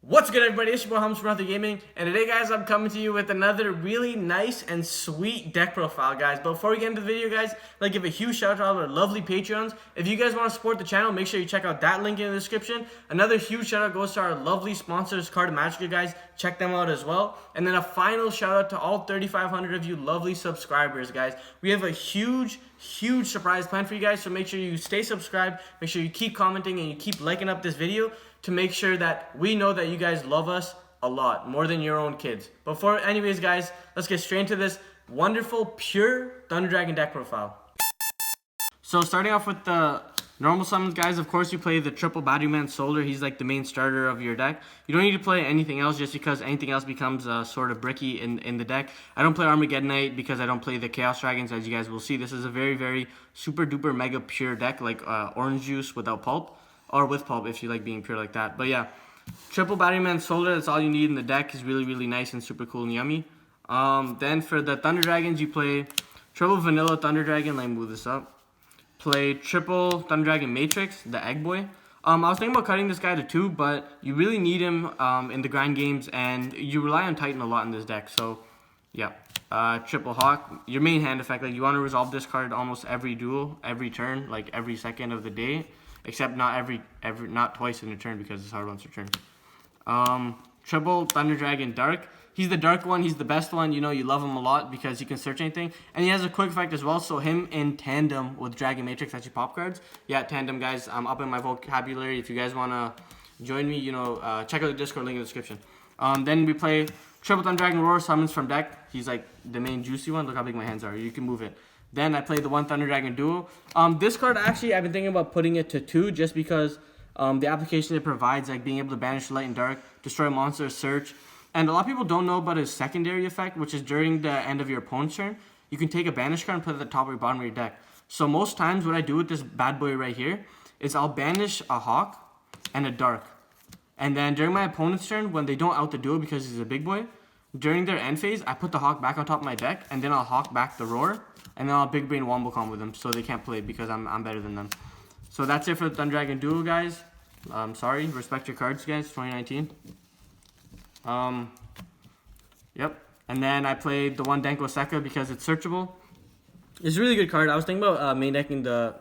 What's good, everybody? It's your boy Hums from Ather Gaming, and today, guys, I'm coming to you with another really nice and sweet deck profile, guys. But before we get into the video, guys, I'd like to give a huge shout out to our lovely Patreons. If you guys want to support the channel, make sure you check out that link in the description. Another huge shout out goes to our lovely sponsors, Cardomagica, guys. Check them out as well. And then a final shout out to all 3,500 of you lovely subscribers, guys. We have a huge surprise plan for you guys, so make sure you stay subscribed, make sure you keep commenting, and you keep liking up this video to make sure that we know that you guys love us a lot, more than your own kids. Anyways, guys, let's get straight into this wonderful, pure Thunder Dragon deck profile. So starting off with the normal summons, guys, of course you play the triple Batteryman Soldier. He's like the main starter of your deck. You don't need to play anything else just because anything else becomes sort of bricky in the deck. I don't play Armageddonite because I don't play the Chaos Dragons. As you guys will see, this is a very super duper mega pure deck, like orange juice without pulp. Or with pulp if you like being pure like that. But yeah, triple Batteryman Soldier, that's all you need in the deck. Is really nice and super cool and yummy. Then for the Thunder Dragons, you play triple Vanilla Thunder Dragon. Let me move this up. Play triple Thunder Dragon Matrix, the Egg Boy. I was thinking about cutting this guy to 2, but you really need him in the grind games, and you rely on Titan a lot in this deck. So yeah, triple Hawk, your main hand effect. Like you want to resolve this card almost every duel, every turn, like every second of the day. Except not twice in a turn because it's hard once a turn. Triple Thunder Dragon Dark. He's the dark one. He's the best one. You know, you love him a lot because he can search anything. And he has a quick effect as well. So him in tandem with Dragon Matrix actually pop cards. Yeah, tandem, guys. I'm up in my vocabulary. If you guys want to join me, you know, check out the Discord link in the description. Then we play triple Thunder Dragon Roar summons from deck. He's like the main juicy one. Look how big my hands are. You can move it. Then I played the one Thunder Dragon Duo. This card, actually, I've been thinking about putting it to 2 just because the application it provides, like being able to banish light and dark, destroy monsters, search. And a lot of people don't know about his secondary effect, which is during the end of your opponent's turn, you can take a banish card and put it at the top or bottom of your deck. So most times what I do with this bad boy right here is I'll banish a Hawk and a Dark. And then during my opponent's turn, when they don't out the duo because he's a big boy, during their end phase, I put the Hawk back on top of my deck, and then I'll Hawk back the Roar. And then I'll Big Brain Wombo Combo with them, so they can't play because I'm better than them. So that's it for the Thunder Dragon Duo, guys. Sorry, respect your cards, guys. 2019. Yep. And then I played the one Denko Sekka because it's searchable. It's a really good card. I was thinking about main decking the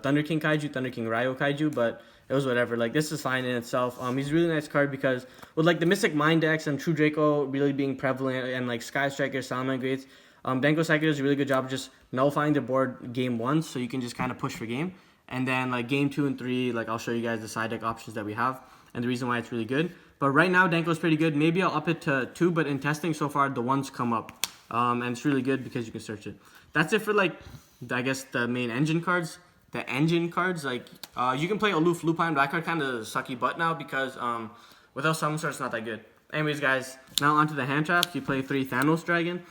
Thunder King Kaiju, Thunder King Ryo Kaiju, but it was whatever. Like, this is fine in itself. He's a really nice card because with like the Mystic Mind decks and True Draco really being prevalent and like Sky Striker, Salmon Greats, Denko Sekka does a really good job of just nullifying the board game 1, so you can just kind of push for game. And then like game 2 and 3, like I'll show you guys the side deck options that we have and the reason why it's really good. But right now Denko's pretty good. Maybe I'll up it to 2, but in testing so far the 1's come up. And it's really good because you can search it. That's it for like, I guess, the main engine cards. The engine cards, like you can play Aloof Lupine, but that card kind of sucky butt now because without Summon Star it's not that good. Anyways, guys, now onto the hand traps. You play 3 Thanos Dragon.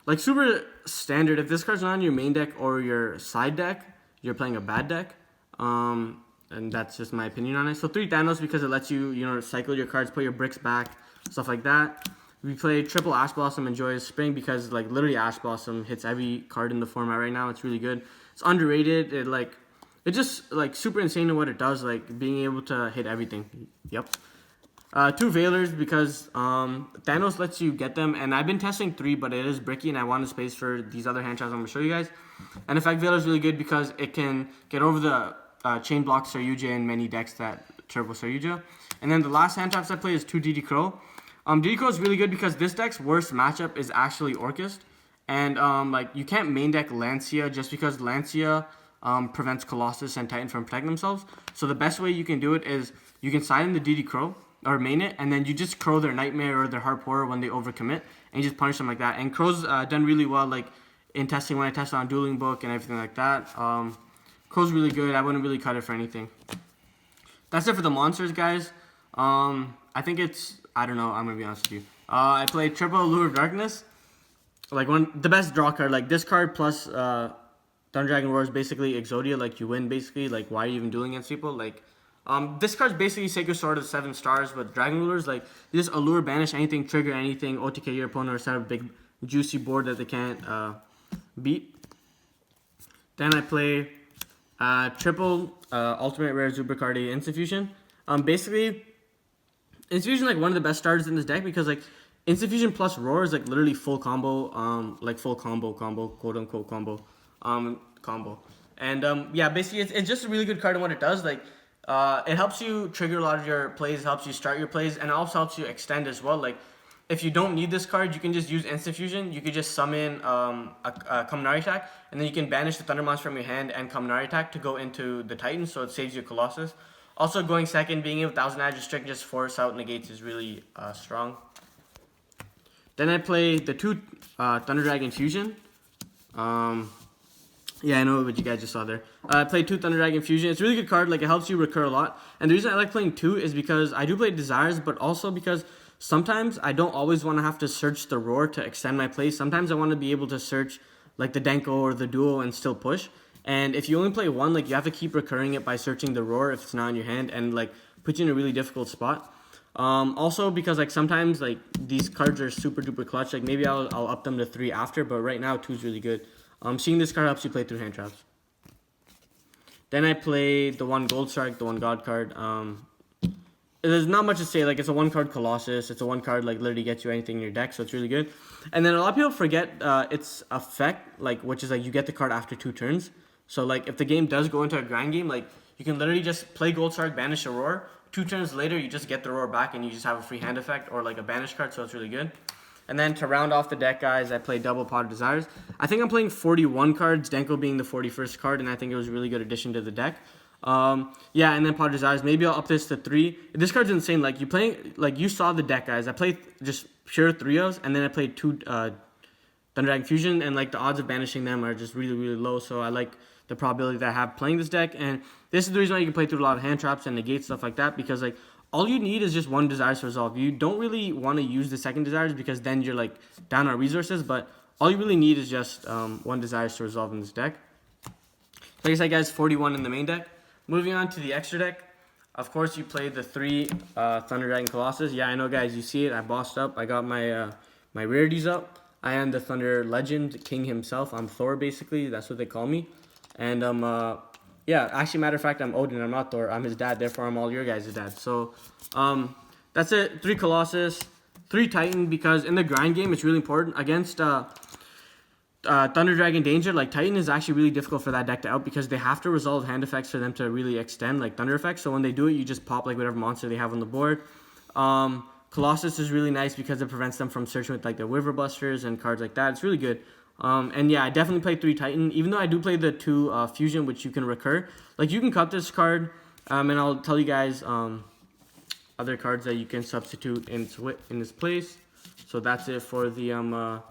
Like, super standard. If this card's not on your main deck or your side deck, you're playing a bad deck. And that's just my opinion on it. So 3 Thanos because it lets you, cycle your cards, put your bricks back, stuff like that. We play triple Ash Blossom and Joyous Spring because, like, literally Ash Blossom hits every card in the format right now. It's really good. It's underrated. It's just, like, super insane in what it does, like, being able to hit everything. Yep. 2 Veilers because Thanos lets you get them, and I've been testing 3, but it is bricky, and I wanted space for these other hand traps I'm going to show you guys. And Effect Veiler is really good because it can get over the Chain Block Saryuja in many decks that Turbo Saryuja. And then the last hand traps I play is 2 DD Crow. DD Crow is really good because this deck's worst matchup is actually Orcust. And like, you can't main deck Lancia just because Lancia prevents Colossus and Titan from protecting themselves. So the best way you can do it is you can side in the DD Crow, or main it, and then you just Crow their Nightmare or their Harp Horror when they overcommit, and you just punish them like that. And Crow's done really well, like, in testing when I tested on Dueling Book and everything like that. Crow's really good. I wouldn't really cut it for anything. That's it for the monsters, guys. I think I don't know, I'm going to be honest with you. I played triple Allure of Darkness. Like, the best draw card. Like, this card plus Thunder Dragon Roar is basically Exodia. Like, you win, basically. Like, why are you even dueling against people? Like, this card's basically Sacred Sword of 7 stars with Dragon Rulers. Like, you just allure, banish anything, trigger anything, OTK your opponent, or set up a big, juicy board that they can't beat. Then I play triple Ultimate Rare Zubercardi Instant Fusion. Basically, Instant Fusion like one of the best starters in this deck because like Instant Fusion plus Roar is like literally full combo, like full combo, quote unquote combo. And yeah, basically it's just a really good card in what it does. Like it helps you trigger a lot of your plays, helps you start your plays, and also helps you extend as well. Like if you don't need this card, you can just use Instant Fusion. You could just summon a Kaminari attack, and then you can banish the Thunder Monster from your hand and Kaminari attack to go into the Titan, so it saves you Colossus. Also, going second, being able 1000 Edge Restrict, just force out negates is really strong. Then I play the 2 Thunder Dragon Fusion. Yeah, I know what you guys just saw there. I played 2 Thunder Dragon Fusion. It's a really good card. Like, it helps you recur a lot. And the reason I like playing 2 is because I do play Desires, but also because sometimes I don't always want to have to search the Roar to extend my plays. Sometimes I want to be able to search, like, the Denko or the Duo and still push. And if you only play 1, like, you have to keep recurring it by searching the Roar if it's not in your hand and, like, put you in a really difficult spot. Also because, like, sometimes, like, these cards are super duper clutch. Like, maybe I'll up them to 3 after, but right now 2 is really good. Seeing this card helps you play through hand traps. Then I play the 1 Gold Strike, the 1 God card. There's not much to say. Like, it's a 1 card Colossus. It's a 1 card, like, literally gets you anything in your deck, so it's really good. And then a lot of people forget its effect, like, which is, like, you get the card after 2 turns. So, like, if the game does go into a grind game, like, you can literally just play Gold Strike, banish a Roar. 2 turns later, you just get the Roar back, and you just have a free hand effect or, like, a banish card, so it's really good. And then to round off the deck, guys, I play double Pot of Desires. I think I'm playing 41 cards, Denko being the 41st card, and I think it was a really good addition to the deck. Yeah, and then Pot of Desires. Maybe I'll up this to 3. This card's insane. Like, you saw the deck, guys. I played just pure 3-ofs, and then I played 2 Thunder Dragon Fusion, and, like, the odds of banishing them are just really, really low, so I like the probability that I have playing this deck, and this is the reason why you can play through a lot of hand traps and negate stuff like that, because, like, all you need is just 1 Desires to resolve. You don't really want to use the second Desires because then you're, like, down on resources, but all you really need is just 1 Desires to resolve in this deck. Like I said, guys, 41 in the main deck. Moving on to the extra deck. Of course, you played the 3 Thunder Dragon Colossus. Yeah, I know, guys, you see it. I bossed up. I got my my rarities up. I am the Thunder Legend King himself. I'm Thor, basically. That's what they call me. And yeah, actually, matter of fact, I'm Odin. I'm not Thor. I'm his dad. Therefore, I'm all your guys' dad. So, that's it. 3 Colossus, 3 Titan, because in the grind game, it's really important. Against Thunder Dragon Danger, like, Titan is actually really difficult for that deck to out because they have to resolve hand effects for them to really extend, like Thunder effects. So when they do it, you just pop, like, whatever monster they have on the board. Colossus is really nice because it prevents them from searching with, like, the River Busters and cards like that. It's really good. And yeah, I definitely play 3 Titan, even though I do play the 2 Fusion, which you can recur. Like, you can cut this card, and I'll tell you guys other cards that you can substitute in this place. So that's it for the Thunder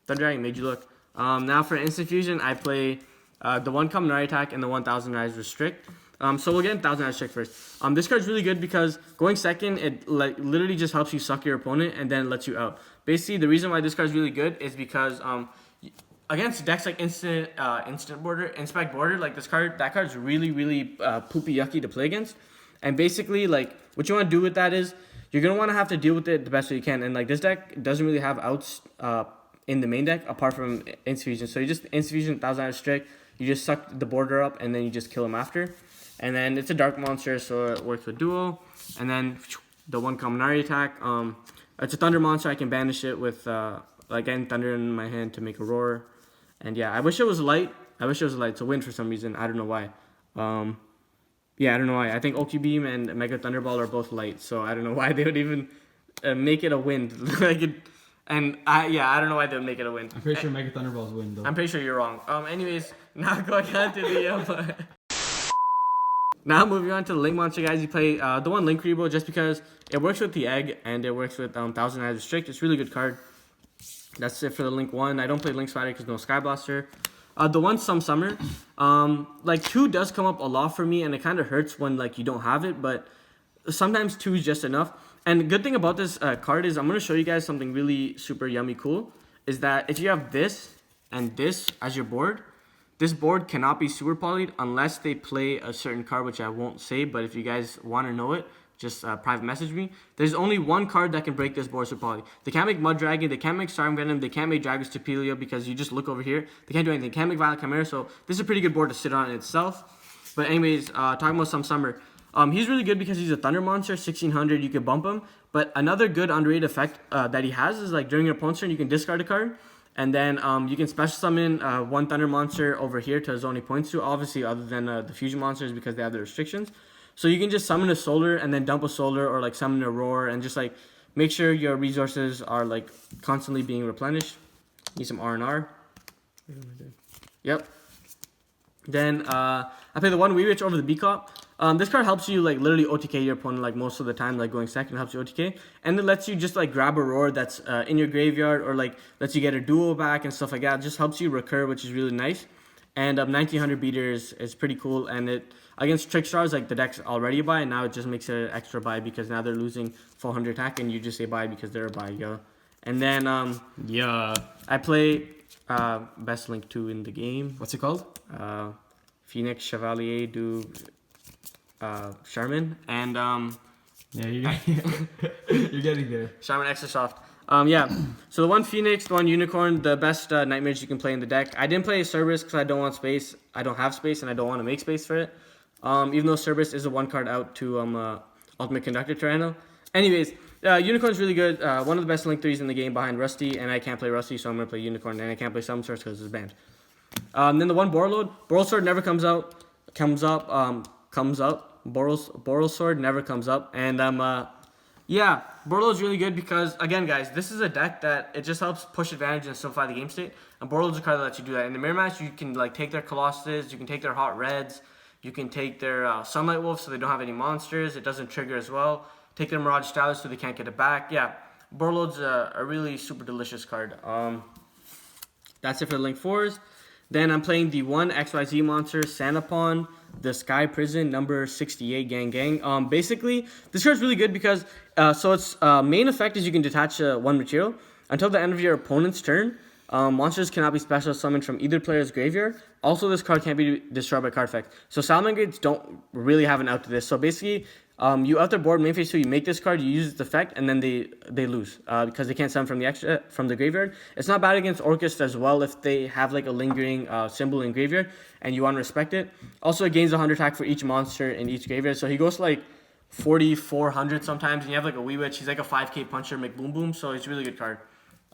Dragon Made You Look. Now for Instant Fusion, I play the 1 Kaminari attack and the 1000 Rise Restrict. So we'll get 1000 Rise Restrict first. This card's really good because going second, it, like, literally just helps you suck your opponent and then lets you out. Basically, the reason why this card's really good is because against decks like Inspect Border, like, that card's really, really poopy yucky to play against. And basically, like, what you want to do with that is you're going to want to have to deal with it the best way you can. And, like, this deck doesn't really have outs in the main deck apart from Instant Fusion. So you just Instant Fusion, 1000 Restrict, you just suck the border up, and then you just kill him after. And then it's a dark monster, so it works with duo. And then the 1 Kaminari attack. It's a thunder monster. I can banish it with like, getting thunder in my hand to make a roar. And yeah, I wish it was light. It's a win for some reason. I don't know why. Yeah, I don't know why. I think Oki Beam and Mega Thunderball are both light, so I don't know why they would even make it a win. I don't know why they would make it a win. I'm pretty sure Mega Thunderball's win, though. I'm pretty sure you're wrong. Anyways, now going on to the now moving on to the Link Monster, guys. You play the 1 Link Rebo just because it works with the egg and it works with 1000 Rise Restrict. It's a really good card. That's it for the Link 1. I don't play Link Spider because no Sky Blaster. The 1 Some Summer, like, 2 does come up a lot for me, and it kind of hurts when, like, you don't have it, but sometimes 2 is just enough. And the good thing about this card is I'm going to show you guys something really super yummy cool, is that if you have this and this as your board, this board cannot be super polyed unless they play a certain card, which I won't say, but if you guys want to know it, just private message me. There's only 1 card that can break this board super poly. They can't make Mud Dragon, they can't make Starving Venom, they can't make Dragon Stapelio because you just look over here. They can't do anything. They can't make Violet Chimera, so this is a pretty good board to sit on in itself. But anyways, talking about Some Summer. He's really good because he's a Thunder Monster, 1600, you can bump him. But another good underrated effect that he has is like during your opponent's turn, you can discard a card. And then you can special summon one Thunder Monster over here to zone he points to, obviously other than the Fusion Monsters because they have the restrictions. So you can just summon a Solar and then dump a Solar or like summon a Roar and just like make sure your resources are like constantly being replenished. Need some R&R. Yep. Then I play the one Wee-Witch over the B-Cop. This card helps you like literally OTK your opponent like most of the time, like going second helps you OTK, and it lets you just like grab a Roar that's in your graveyard or like lets you get a duo back and stuff like that. It just helps you recur, which is really nice. And 1900 beater is pretty cool, and it against Trickstars like the deck's already a buy, and now it just makes it an extra buy because now they're losing 400 attack, and you just say buy because they're a buy, yo. And then I play best link 2 in the game. What's it called? Phoenix Chevalier du Charmin and yeah, you're getting there. Charmin Extra Soft. Yeah. So the one Phoenix, the one Unicorn, the best nightmares you can play in the deck. I didn't play Cerberus because I don't want space. I don't have space, and I don't want to make space for it. Even though Cerberus is a 1 card out to Ultimate Conductor Tyranno. Anyways, Unicorn's really good. One of the best link 3s in the game behind Rusty, and I can't play Rusty, so I'm gonna play Unicorn, and I can't play Summon Source because it's banned. Then the one Borreload. Boral Sword never comes up. Boral Sword never comes up. And yeah, Borreload's really good because, again, guys, this is a deck that it just helps push advantage and simplify the game state. And Borreload's a card that lets you do that. In the mirror match, you can like take their Colossus, you can take their Hot Reds, you can take their Sunlight Wolf so they don't have any monsters. It doesn't trigger as well. Take their Mirage Stylus so they can't get it back. Yeah, Borreload's a really super delicious card. That's it for the link 4s. Then I'm playing the one XYZ monster, Sanapon, the Sky Prison, number 68, gang. Basically, this card's really good because, so its main effect is you can detach one material. Until the end of your opponent's turn, monsters cannot be special summoned from either player's graveyard. Also, this card can't be destroyed by card effect. So Salamangreats don't really have an out to this. So basically, you out their board, main phase 2, you make this card, you use its effect, and then they lose because they can't summon from the graveyard. It's not bad against Orcust as well if they have like a lingering symbol in graveyard and you want to respect it. Also, it gains 100 attack for each monster in each graveyard, so he goes to like 4,400 sometimes, and you have like a Wee-Witch. He's like a 5k puncher, make boom boom, so it's a really good card.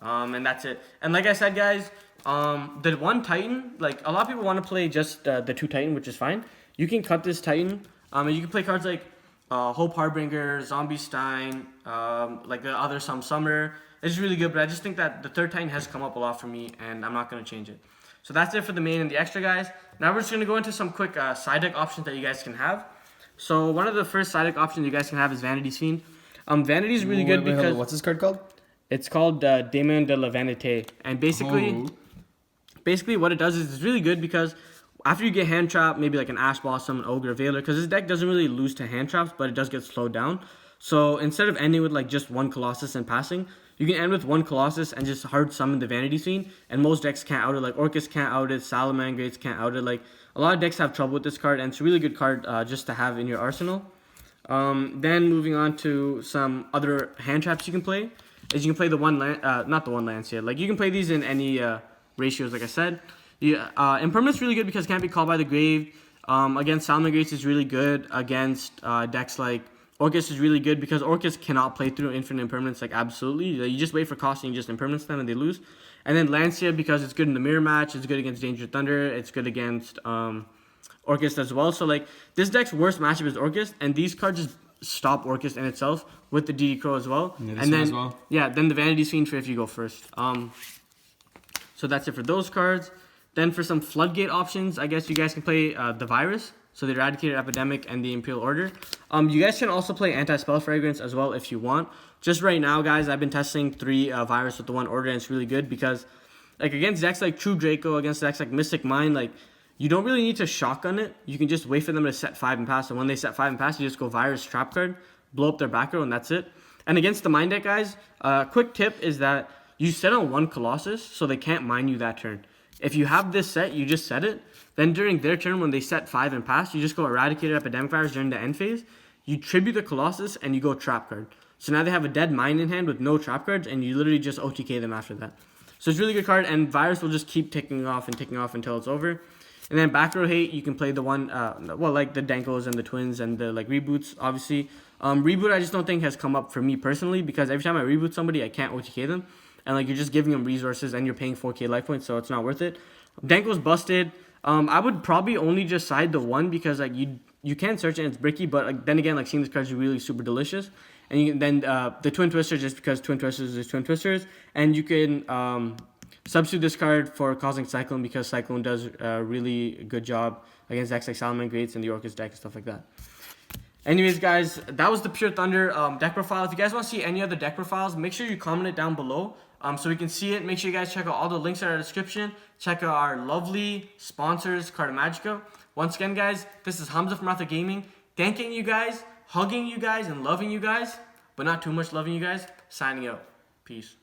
And that's it. And like I said, guys, the one Titan, like a lot of people want to play just the 2 Titan, which is fine. You can cut this Titan, and you can play cards like Hope Harbinger, Zombie Stein, like the other Some Summer. It's really good, but I just think that the 3rd Titan has come up a lot for me, and I'm not going to change it. So that's it for the main and the extra, guys. Now we're just going to go into some quick side deck options that you guys can have. So one of the first side deck options you guys can have is Vanity's Fiend. Vanity's really good because... What's this card called? It's called Daemon de la Vanité. And basically what it does is it's really good because after you get hand trap, maybe like an Ash Blossom, an Ogre, Veiler, because this deck doesn't really lose to hand traps, but it does get slowed down. So instead of ending with like just one Colossus and passing, you can end with one Colossus and just hard summon the Vanity Scene. And most decks can't out it, like Orcust can't out it, Salamangreats can't out it. Like a lot of decks have trouble with this card, and it's a really good card just to have in your arsenal. Then moving on to some other hand traps you can play, is you can play the one not the one Lance yet. Like you can play these in any ratios, like I said. Impermanent's really good because it can't be called by the grave. Against Salamangreats is really good. Against decks like Orcust is really good because Orcust cannot play through infinite impermanence, like absolutely. You just wait for cost and you just impermanence them and they lose. And then Lancia, because it's good in the mirror match, it's good against Danger Thunder, it's good against Orcust as well. So like this deck's worst matchup is Orcust, and these cards just stop Orcust in itself with the DD Crow as well. Yeah, and then as well. Yeah, then the Vanity Fiend for if you go first. So that's it for those cards. Then for some floodgate options, I guess you guys can play the Virus, so the Eradicated Epidemic and the Imperial Order. You guys can also play Anti-Spell Fragrance as well if you want. Just right now, guys, I've been testing 3 Virus with the 1 Order, and it's really good because like against decks like True Draco, against decks like Mystic Mind, like you don't really need to shotgun it. You can just wait for them to set 5 and pass, and when they set 5 and pass, you just go Virus Trap card, blow up their back row, and that's it. And against the Mind deck, guys, quick tip is that you set on 1 Colossus, so they can't mine you that turn. If you have this set, you just set it. Then during their turn, when they set 5 and pass, you just go Eradicated Epidemic Virus during the end phase. You tribute the Colossus, and you go Trap card. So now they have a dead Mine in hand with no Trap cards, and you literally just OTK them after that. So it's a really good card, and Virus will just keep ticking off until it's over. And then back row hate, you can play the one, well, like the Dankos and the Twins and the like reboots, obviously. Reboot, I just don't think has come up for me personally, because every time I reboot somebody, I can't OTK them. And like you're just giving them resources and you're paying 4K life points, so it's not worth it. Danko's busted. I would probably only just side the one, because like you can search it and it's bricky, but like, then again, like seeing this card is really super delicious. And you can, then the Twin Twister, just because Twin Twisters is Twin Twisters, and you can substitute this card for Cosmic Cyclone, because Cyclone does a really good job against decks like Salamander Greats and the Orcus deck and stuff like that. Anyways, guys, that was the Pure Thunder deck profile. If you guys want to see any other deck profiles, make sure you comment it down below so we can see it. Make sure you guys check out all the links in our description. Check out our lovely sponsors, Carta Magica. Once again, guys, this is Hamza from Ather Gaming, thanking you guys, hugging you guys, and loving you guys, but not too much loving you guys. Signing out. Peace.